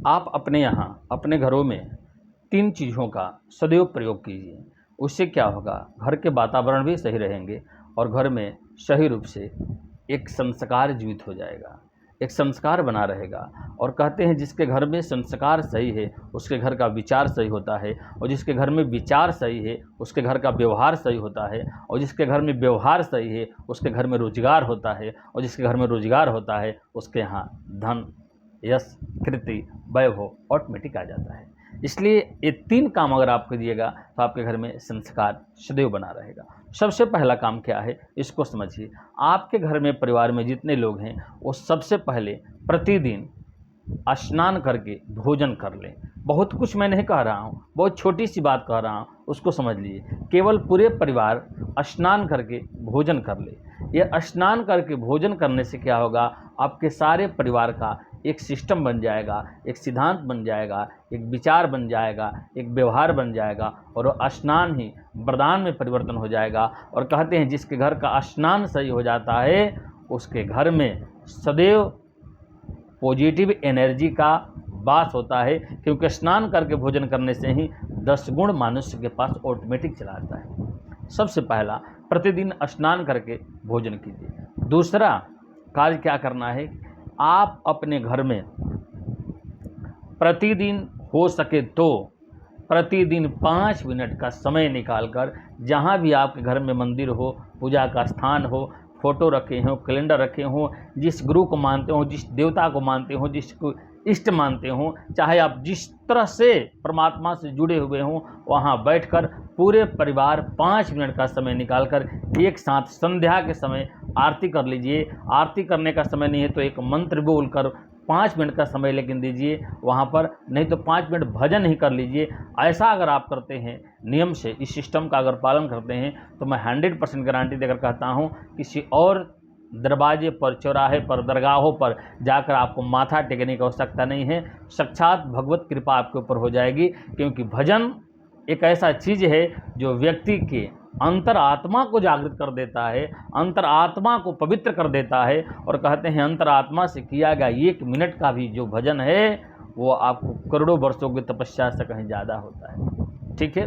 आप अपने यहाँ अपने घरों में 3 चीज़ों का सदैव प्रयोग कीजिए। उससे क्या होगा, घर के वातावरण भी सही रहेंगे और घर में सही रूप से एक संस्कार जीवित हो जाएगा, एक संस्कार बना रहेगा। और कहते हैं जिसके घर में संस्कार सही है उसके घर का विचार सही होता है, और जिसके घर में विचार सही है उसके घर का व्यवहार सही होता है, और जिसके घर में व्यवहार सही है उसके घर में रोजगार होता है, और जिसके घर में रोजगार होता है उसके यहाँ धन, यश, कीर्ति, वैभव ऑटोमेटिक आ जाता है। इसलिए ये 3 काम अगर आप कीजिएगा तो आपके घर में संस्कार सदैव बना रहेगा। सबसे पहला काम क्या है इसको समझिए। आपके घर में परिवार में जितने लोग हैं वो सबसे पहले प्रतिदिन स्नान करके भोजन कर लें। बहुत कुछ मैं नहीं कह रहा हूँ, बहुत छोटी सी बात कह रहा हूँ, उसको समझ लीजिए। केवल पूरे परिवार स्नान करके भोजन कर ले। ये स्नान करके भोजन करने से क्या होगा, आपके सारे परिवार का एक सिस्टम बन जाएगा, एक सिद्धांत बन जाएगा, एक विचार बन जाएगा, एक व्यवहार बन जाएगा, और वो स्नान ही वरदान में परिवर्तन हो जाएगा। और कहते हैं जिसके घर का स्नान सही हो जाता है उसके घर में सदैव पॉजिटिव एनर्जी का वास होता है, क्योंकि स्नान करके भोजन करने से ही 10 गुण मनुष्य के पास ऑटोमेटिक चला आता है। सबसे पहला, प्रतिदिन स्नान करके भोजन कीजिए। दूसरा कार्य क्या करना है, आप अपने घर में प्रतिदिन हो सके तो प्रतिदिन 5 मिनट का समय निकालकर, जहाँ भी आपके घर में मंदिर हो, पूजा का स्थान हो, फोटो रखे हों, कैलेंडर रखे हों, जिस गुरु को मानते हो, जिस देवता को मानते हो, जिसको इष्ट मानते हो, चाहे आप जिस तरह से परमात्मा से जुड़े हुए हों, वहाँ बैठकर पूरे परिवार 5 मिनट का समय निकालकर एक साथ संध्या के समय आरती कर लीजिए। आरती करने का समय नहीं है तो एक मंत्र बोलकर 5 मिनट का समय लेकिन दीजिए वहाँ पर, नहीं तो 5 मिनट भजन ही कर लीजिए। ऐसा अगर आप करते हैं नियम से, इस सिस्टम का अगर पालन करते हैं, तो मैं 100% गारंटी देकर कहता हूँ किसी और दरवाजे पर, चौराहे पर, दरगाहों पर जाकर आपको माथा टेकने की आवश्यकता नहीं है। साक्षात भगवत कृपा आपके ऊपर हो जाएगी, क्योंकि भजन एक ऐसा चीज़ है जो व्यक्ति के अंतर आत्मा को जागृत कर देता है, अंतर आत्मा को पवित्र कर देता है। और कहते हैं अंतर आत्मा से किया गया 1 मिनट का भी जो भजन है वो आपको करोड़ों वर्षों की तपस्या से कहीं ज़्यादा होता है। ठीक है,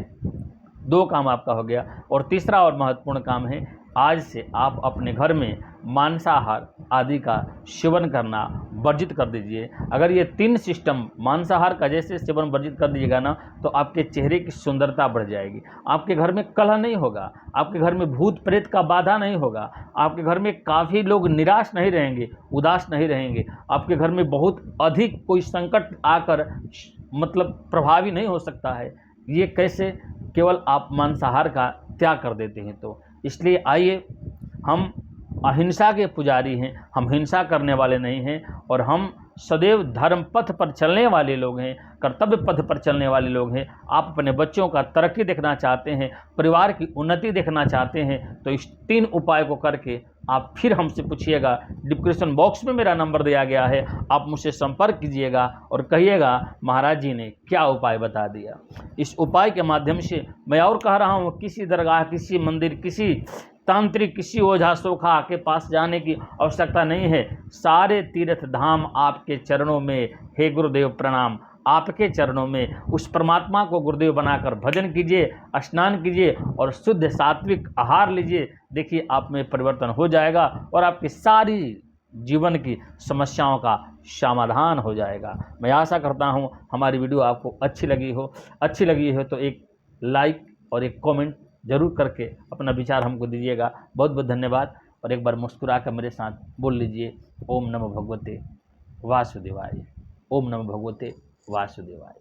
2 काम आपका हो गया। और तीसरा और महत्वपूर्ण काम है, आज से आप अपने घर में मांसाहार आदि का सेवन करना वर्जित कर दीजिए। अगर ये 3 सिस्टम मांसाहार का जैसे सेवन वर्जित कर दीजिएगा ना, तो आपके चेहरे की सुंदरता बढ़ जाएगी, आपके घर में कलह नहीं होगा, आपके घर में भूत प्रेत का बाधा नहीं होगा, आपके घर में काफ़ी लोग निराश नहीं रहेंगे, उदास नहीं रहेंगे, आपके घर में बहुत अधिक कोई संकट आकर मतलब प्रभावी नहीं हो सकता है। ये कैसे, केवल आप मांसाहार का त्याग कर देते हैं। तो इसलिए आइए, हम अहिंसा के पुजारी हैं, हम हिंसा करने वाले नहीं हैं, और हम सदैव धर्म पथ पर चलने वाले लोग हैं, कर्तव्य पथ पर चलने वाले लोग हैं। आप अपने बच्चों का तरक्की देखना चाहते हैं, परिवार की उन्नति देखना चाहते हैं, तो इस 3 उपाय को करके आप फिर हमसे पूछिएगा। डिस्क्रिप्शन बॉक्स में मेरा नंबर दिया गया है, आप मुझसे संपर्क कीजिएगा और कहिएगा महाराज जी ने क्या उपाय बता दिया। इस उपाय के माध्यम से मैं और कह रहा हूँ, किसी दरगाह, किसी मंदिर, किसी तांत्रिक, किसी ओझा सोखा के पास जाने की आवश्यकता नहीं है। सारे तीर्थ धाम आपके चरणों में। हे गुरुदेव प्रणाम, आपके चरणों में। उस परमात्मा को गुरुदेव बनाकर भजन कीजिए, स्नान कीजिए और शुद्ध सात्विक आहार लीजिए। देखिए आप में परिवर्तन हो जाएगा और आपकी सारी जीवन की समस्याओं का समाधान हो जाएगा। मैं आशा करता हूँ हमारी वीडियो आपको अच्छी लगी हो तो एक लाइक और एक कमेंट जरूर करके अपना विचार हमको दीजिएगा। बहुत बहुत धन्यवाद। और एक बार मुस्कुरा कर मेरे साथ बोल लीजिए, ओम नमो भगवते वासुदेवाय। ओम नमो भगवते वासुदेवाय।